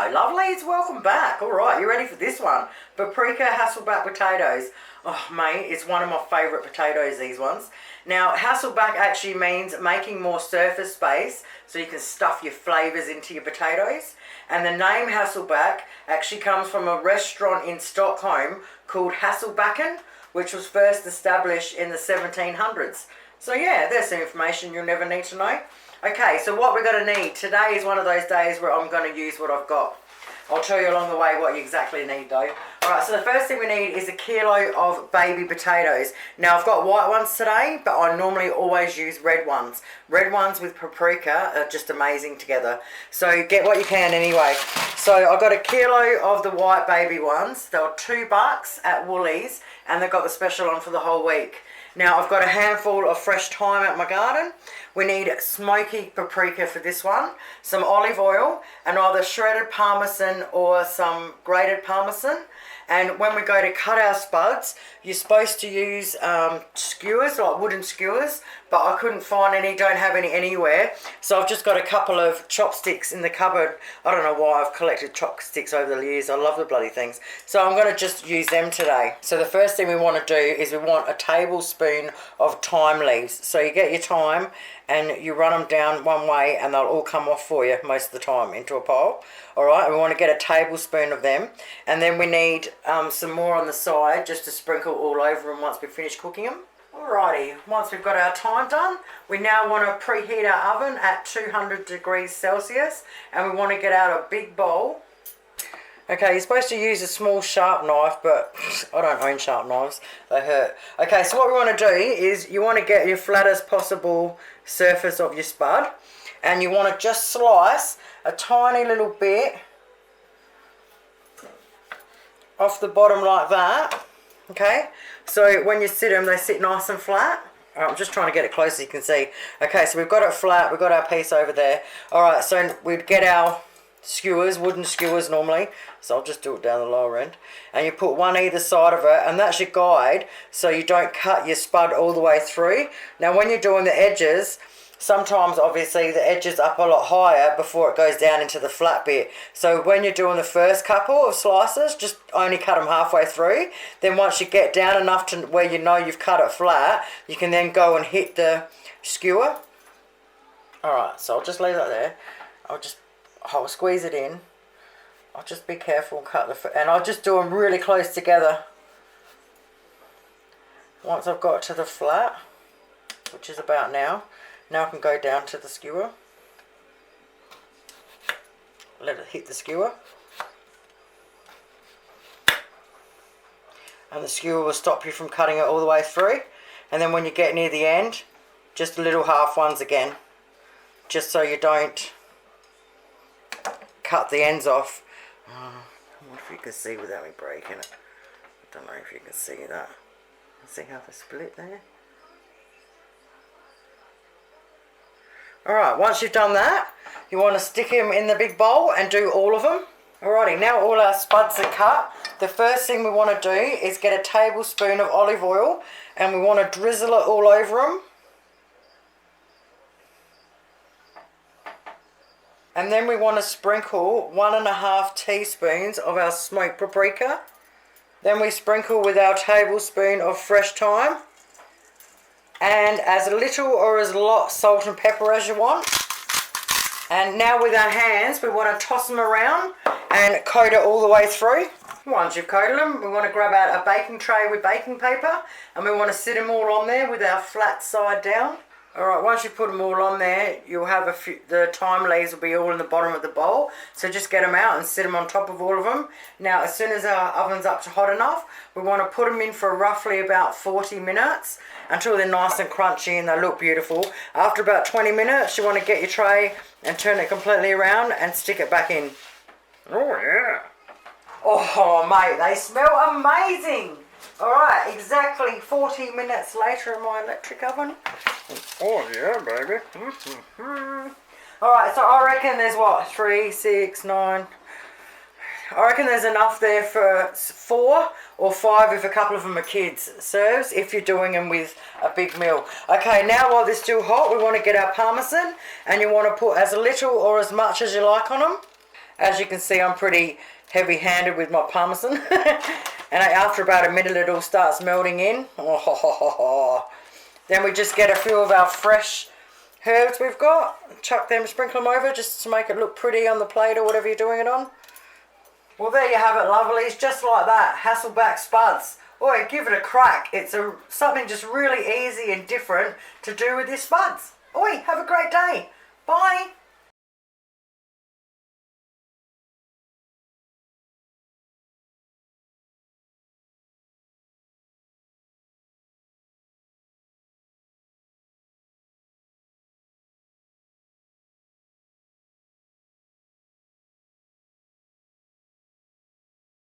Hello lovelies, welcome back. Alright, you ready for this one? Paprika Hasselback potatoes. Oh mate, it's one of my favourite potatoes, these ones. Now Hasselback actually means making more surface space so you can stuff your flavours into your potatoes. And the name Hasselback actually comes from a restaurant in Stockholm called Hasselbacken, which was first established in the 1700s. So yeah, there's some information you'll never need to know. Okay, so what we're going to need. Today is one of those days where I'm going to use what I've got. I'll tell you along the way what you exactly need though. Alright, so the first thing we need is a kilo of baby potatoes. Now I've got white ones today, but I normally always use red ones. Red ones with paprika are just amazing together. So get what you can anyway. So I've got a kilo of the white baby ones. They were $2 at Woolies and they've got the special on for the whole week. Now I've got a handful of fresh thyme out my garden. We need smoky paprika for this one, some olive oil and either shredded parmesan or some grated parmesan. And when we go to cut our spuds, you're supposed to use skewers, like wooden skewers, but I couldn't find any, don't have any anywhere. So I've just got a couple of chopsticks in the cupboard. I don't know why I've collected chopsticks over the years. I love the bloody things. So I'm going to just use them today. So the first thing we want to do is we want a tablespoon of thyme leaves. So you get your thyme and you run them down one way and they'll all come off for you most of the time into a pile. Alright, and we want to get a tablespoon of them. And then we need some more on the side just to sprinkle all over them once we finish cooking them. Alrighty, once we've got our thyme done, we now want to preheat our oven at 200 degrees Celsius and we want to get out a big bowl. Okay, you're supposed to use a small sharp knife, but I don't own sharp knives, they hurt. Okay, so what we want to do is you want to get your flattest possible surface of your spud and you want to just slice a tiny little bit off the bottom like that. Okay, so when you sit them, they sit nice and flat. I'm just trying to get it close so you can see. Okay, so we've got it flat, we've got our piece over there. Alright, so we'd get our skewers, wooden skewers normally, so I'll just do it down the lower end, and you put one either side of it, and that's your guide so you don't cut your spud all the way through. Now when you're doing the edges, sometimes obviously the edge is up a lot higher before it goes down into the flat bit. So when you're doing the first couple of slices, just only cut them halfway through. Then once you get down enough to where you know you've cut it flat, you can then go and hit the skewer. Alright, so I'll just leave that there. I'll squeeze it in. I'll just be careful and cut and I'll just do them really close together. Once I've got to the flat, which is about now I can go down to the skewer. Let it hit the skewer. And the skewer will stop you from cutting it all the way through. And then when you get near the end, just little half ones again. Just so you don't cut the ends off. I wonder if you can see without me breaking it. I don't know if you can see that. See how they split there? Alright, once you've done that, you want to stick them in the big bowl and do all of them. Alrighty, now all our spuds are cut. The first thing we want to do is get a tablespoon of olive oil and we want to drizzle it all over them. And then we want to sprinkle 1.5 teaspoons of our smoked paprika. Then we sprinkle with our tablespoon of fresh thyme. And as little or as lot salt and pepper as you want. And now with our hands, we want to toss them around and coat it all the way through. Once you've coated them, we want to grab out a baking tray with baking paper and we want to sit them all on there with our flat side down. Alright, once you put them all on there, you'll have the thyme leaves will be all in the bottom of the bowl. So just get them out and sit them on top of all of them. Now, as soon as our oven's up to hot enough, we want to put them in for roughly about 40 minutes until they're nice and crunchy and they look beautiful. After about 20 minutes, you want to get your tray and turn it completely around and stick it back in. Oh, yeah. Oh, mate, they smell amazing. Alright, exactly 40 minutes later in my electric oven. Oh yeah, baby. Alright, so I reckon there's what? 3, 6, 9. I reckon there's enough there for 4 or 5 if a couple of them are kids. Serves if you're doing them with a big meal. Okay, now while they're still hot, we want to get our parmesan and you want to put as little or as much as you like on them. As you can see, I'm pretty heavy-handed with my parmesan. And after about a minute, it all starts melting in. Oh. Then we just get a few of our fresh herbs we've got. Chuck them, sprinkle them over just to make it look pretty on the plate or whatever you're doing it on. Well, there you have it, lovelies. Just like that, Hasselback spuds. Oi, give it a crack. It's something just really easy and different to do with your spuds. Oi, have a great day. Bye.